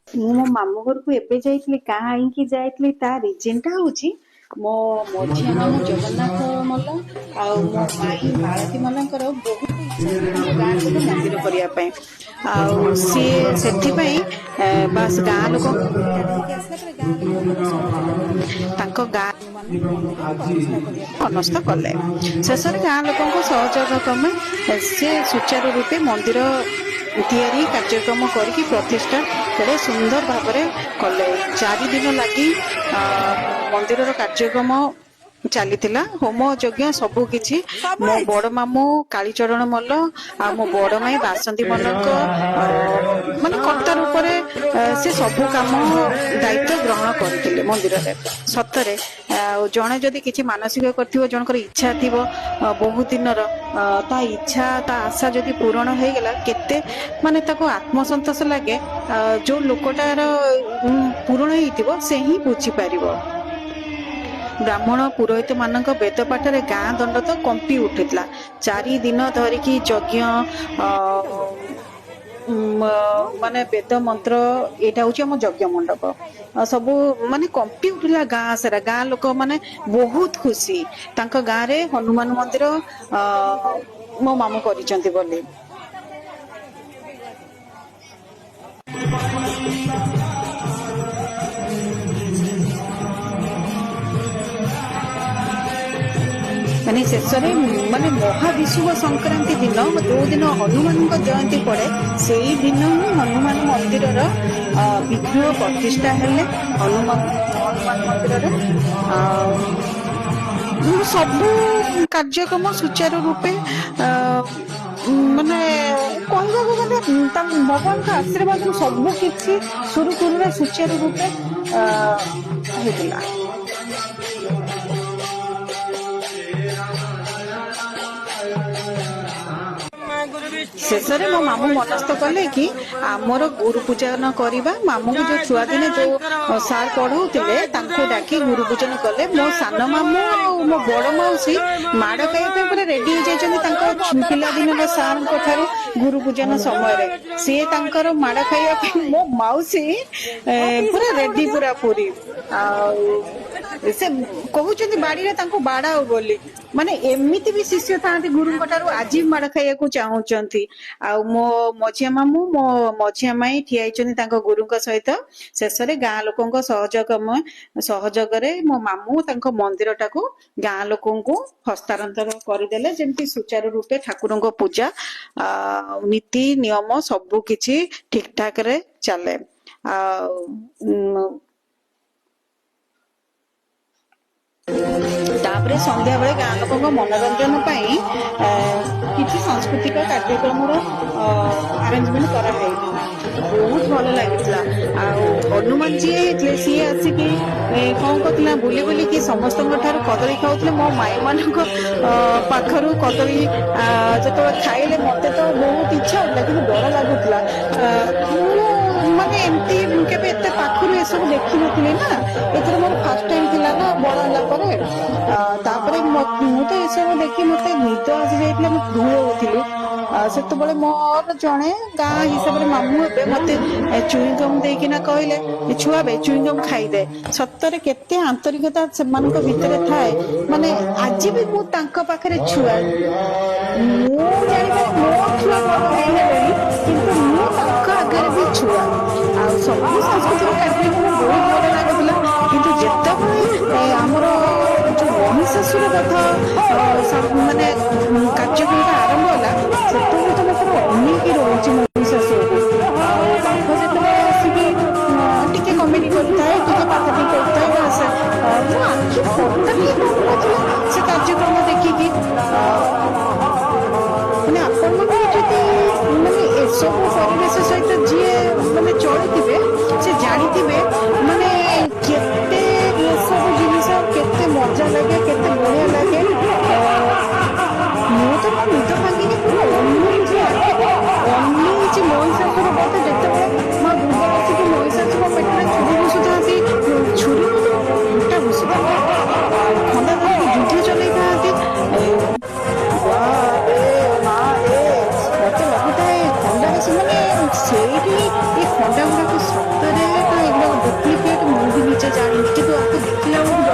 ମୁଁ ମୋ ମାମୁଁ ଘରକୁ ଏବେ ଯାଇଥିଲି, କାହିଁକି ଯାଇଥିଲି ତା ରିଜିନଟା ହଉଛି ମୋ ମଝିଆ ମାମୁଁ ଜଗନ୍ନାଥ ମଲ୍ଲ ଆଉ ମୋ ମାଇଁ ମାଳତୀ ମଲ୍ଲଙ୍କର ବହୁତ ଇଚ୍ଛା ଥିଲା ତାଙ୍କ ଗାଁରେ ଗୋଟେ ମନ୍ଦିର କରିବା ପାଇଁ। ଆଉ ସିଏ ସେଥିପାଇଁ ବାସ୍ ଗାଁ ଲୋକଙ୍କ ଡେଟା ଦେଇକି ଆସିଲା ପରେ ଗାଁ ଲୋକଙ୍କର ସହଯୋଗରେ ତାଙ୍କ ଗାଁ ମାନଙ୍କୁ ମନ୍ଦିର ପ୍ରତିଷ୍ଠା କରିବା ପାଇଁ ମନସ୍ଥ କଲେ। ଶେଷରେ ଗାଁ ଲୋକଙ୍କ ସହଯୋଗ କ୍ରମେ ସେ ସୁଚାରୁ ରୂପେ ମନ୍ଦିର ତିଆରି କାର୍ଯ୍ୟକ୍ରମ କରିକି ପ୍ରତିଷ୍ଠା କେଡ଼େ ସୁନ୍ଦର ଭାବରେ କଲେ। 4 ଦିନ ଲାଗି ମନ୍ଦିରର କାର୍ଯ୍ୟକ୍ରମ ଚାଲିଥିଲା, ହୋମ ଯଜ୍ଞ ସବୁ କିଛି। ମୋ ବଡ ମାମୁଁ କାଳୀଚରଣ ମଲ୍ଲ ଆଉ ମୋ ବଡ ମାଇଁ ବାସନ୍ତୀ ମଲ୍ଲଙ୍କ ମାନେ କର୍ତ୍ତା ରୂପରେ ସେ ସବୁ କାମ ଦାୟିତ୍ୱ ଗ୍ରହଣ କରିଥିଲେ ମନ୍ଦିରରେ। ସତରେ ଆଉ ଜଣେ ଯଦି କିଛି ମାନସିକ କରିଥିବ, ଜଣଙ୍କର ଇଚ୍ଛା ଥିବ ବହୁତ ଦିନର, ତା ଇଚ୍ଛା ତା ଆଶା ଯଦି ପୂରଣ ହେଇଗଲା କେତେ ମାନେ ତାକୁ ଆତ୍ମସନ୍ତୋଷ ଲାଗେ। ଯୋଉ ଲୋକଟାର ପୂରଣ ହେଇଥିବ ସେ ହିଁ ବୁଝିପାରିବ। ବ୍ରାହ୍ମଣ ପୁରୋହିତ ମାନଙ୍କ ବେଦ ପାଠରେ ଗାଁ ଦଣ୍ଡ ତ କମ୍ପି ଉଠିଥିଲା। 4 ଦିନ ଧରିକି ଯଜ୍ଞ ମାନେ ବେଦ ମନ୍ତ୍ର, ଏଇଟା ହଉଛି ଆମ ଯଜ୍ଞ ମଣ୍ଡପ, ସବୁ ମାନେ କମ୍ପି ଉଠିଲା ଗାଁ ସାରା। ଗାଁ ଲୋକ ମାନେ ବହୁତ ଖୁସି ତାଙ୍କ ଗାଁରେ ହନୁମାନ ମନ୍ଦିର ମୋ ମାମୁଁ କରିଛନ୍ତି ବୋଲି। ମାନେ ଶେଷରେ ମାନେ ମହାବିଷୁବ ସଂକ୍ରାନ୍ତି ଦିନ, ଯୋଉ ଦିନ ହନୁମାନଙ୍କ ଜୟନ୍ତୀ ପଡେ, ସେଇ ଦିନ ହିଁ ହନୁମାନ ମନ୍ଦିରର ବିଗ୍ରହ ପ୍ରତିଷ୍ଠା ହେଲେ। ହନୁମାନ ମନ୍ଦିରରେ ସବୁ କାର୍ଯ୍ୟକ୍ରମ ସୁଚାରୁ ରୂପେ ମାନେ କହିବାକୁ ଗଲେ ଭଗବାନଙ୍କ ଆଶୀର୍ବାଦରୁ ସବୁ କିଛି ସୁରୁଖୁରୁରେ ସୁଚାରୁ ରୂପେ ହେଇଥିଲା। ଶେଷରେ ମୋ ମାମୁଁ ମନସ୍ଥ କଲେ କି ଆମର ଗୁରୁ ପୂଜନ କରିବା। ମାମୁଁକୁ ଯୋଉ ଛୁଆ ଦିନେ ଯୋଉ ସାର୍ ପଢଉଥିଲେ ତାଙ୍କୁ ଡାକି ଗୁରୁ ପୂଜନ କଲେ। ମୋ ସାନ ମାମୁଁ ଆଉ ମୋ ବଡ ମାଉସୀ ମାଡ ଖାଇବା ପାଇଁ ପୁରା ରେଡି ହେଇଯାଇଛନ୍ତି ତାଙ୍କ ପିଲାଦିନର ସାର୍ଙ୍କ ଠାରୁ। ଗୁରୁ ପୂଜନ ସମୟରେ ସିଏ ତାଙ୍କର ମାଡ ଖାଇବା ପାଇଁ ମୋ ମାଉସୀ ପୁରା ରେଡି ପୁରା ପୁରୀ। ଆଉ ସେ କହୁଛନ୍ତି ବାଡିରେ ତାଙ୍କୁ ବାଡାଉ ବୋଲି। ମାନେ ଏମିତି ବି ଶିଷ୍ୟ ଥାଆନ୍ତି ଗୁରୁଙ୍କ ଠାରୁ, ଆଜି ବି ମାଡ ଖାଇବାକୁ ଚାହୁଁଛନ୍ତି। ଆଉ ମୋ ମଝିଆ ମାମୁଁ ମୋ ମଝିଆ ମାଇଁ ଠିଆ ହେଇଛନ୍ତି ତାଙ୍କ ଗୁରୁଙ୍କ ସହିତ। ଶେଷରେ ଗାଁ ଲୋକଙ୍କ ସହଯୋଗରେ ମୋ ମାମୁଁ ତାଙ୍କ ମନ୍ଦିର ଟାକୁ ଗାଁ ଲୋକଙ୍କୁ ହସ୍ତାନ୍ତର କରିଦେଲେ, ଯେମିତି ସୁଚାରୁ ରୂପେ ଠାକୁରଙ୍କ ପୂଜା ନୀତି ନିୟମ ସବୁ କିଛି ଠିକ ଠାକ ରେ ଚାଲେ। ଆଉ ତାପରେ ସନ୍ଧ୍ୟା ବେଳେ ଗାଁ ଲୋକଙ୍କ ମନୋରଞ୍ଜନ ପାଇଁ କିଛି ସାଂସ୍କୃତିକ କାର୍ଯ୍ୟକ୍ରମର ଆରେଞ୍ଜମେଣ୍ଟ କରାଯାଇଥିଲା। ବହୁତ ଭଲ ଲାଗିଥିଲା। ଆଉ ହନୁମାନ ଯିଏ ହେଇଥିଲେ ସିଏ ଆସିକି କଣ କରୁଥିଲା, ବୁଲି ବୁଲିକି ସମସ୍ତଙ୍କ ଠାରୁ କଦଳୀ ଖାଉଥିଲେ। ମୋ ମାଇଁ ମାନଙ୍କ ପାଖରୁ କଦଳୀ ଯେତେବେଳେ ଖାଇଲେ ମତେ ତ ବହୁତ ଇଚ୍ଛା ହଉଥିଲା, କିନ୍ତୁ ଡର ଲାଗୁଥିଲା। ମାନେ ଏମିତି କେବେ ଏତେ ପାଖରୁ ଏସବୁ ଦେଖିନଥିଲି ନା, ଏଥର ମୋର ଫାଷ୍ଟ ଟାଇମ ଥିଲା ନା ବଡ ହେଲା ପରେ। ତାପରେ ମୁଁ ତ ଏସବୁ ଦେଖି ମତେ ନିଦ ଆସି ଯାଇଥିଲା, ମୁଁ ଧୂଳି ହଉଥିଲି। ସେତେବେଳେ ମୋର ଜଣେ ଗାଁ ହିସାବରେ ମାମୁଁ ହେବେ ମତେ ଚୁଇଙ୍ଗମ ଦେଇକିନା କହିଲେ, ଛୁଆ ବେ ଚୁଇଙ୍ଗମ ଖାଇଦେ। ସତରେ କେତେ ଆନ୍ତରିକତା ସେମାନଙ୍କ ଭିତରେ ଥାଏ। ମାନେ ଆଜି ବି ମୁଁ ତାଙ୍କ ପାଖରେ ଛୁଆ, ମୁଁ ଜାଣିବାରେ ମୋ ଛୁଆ ବଡ ହେଇଗଲେଣି, କିନ୍ତୁ ମୁଁ ତାଙ୍କ ଆଗରେ ବି ଛୁଆ। ଆଉ ସବୁ ସାଂସ୍କୃତିକ କାର୍ଯ୍ୟକ୍ରମ ବହୁତ ଭଲ ଲାଗୁଥିଲା। କିନ୍ତୁ ଯେତେବେଳେ ଆମର ଯୋଉ ମହିଷାସୁର ବଧ ମାନେ କାର୍ଯ୍ୟକ୍ରମଟା ଆରମ୍ଭ ହେଲା, ସେତେବେଳେ ତ ମତେ ଅନେଇକି ରହୁଛି ମହିଷାସୁରକୁ। ଆଉ ବାଘ ଯେତେବେଳେ ଆସିକି ଟିକେ କମେଡି କରିଥାଏ, ଟିକେ ପାଥାଟି କରିଥାଏ, ମୋ ଆଖି ଫଟା ଟିକେ କରୁନଥିଲା ସେ କାର୍ଯ୍ୟକ୍ରମ ଦେଖିକି। ମାନେ ଆପଣ ମାନେ ଯଦି ମାନେ ଏସବୁ ପରିବେଶ ସହିତ ଯିଏ ମାନେ ଚଳିଥିବେ, ସେ ଜାଣିଥିବେ ମାନେ କେତେ ଏସବୁ ଜିନିଷ କେତେ ମଜା ଲାଗେ, କେତେ ବଢିଆ ଲାଗେ। ମୁଁ ତ ମୋ ନିଦ ଭାଙ୍ଗିକି ପୁରା ଅନେଇଛି ମହିଷାସୁର ବଧ। ଯେତେବେଳେ ମା ଦୁର୍ଗା ବସିକି ମହିଷାସୁର ପେଟରେ ଛୁରୀ ଭୁଷୁଥାନ୍ତି, ଛୁରୀକୁ ଯୋଉ କଣ୍ଟା ଭୁଷୁଥାନ୍ତି ଆଉ ଖଣ୍ଡା ଧରିକି ଯୁଦ୍ଧ ଚଲେଇଥାନ୍ତି। ମତେ ଲାଗୁଥାଏ ଖଣ୍ଡାରେ ସେମାନେ ସେଇଠି ଏଇ ଖଣ୍ଡା ଗୁଡାକୁ ଦେଖିଲା ବେଳକୁ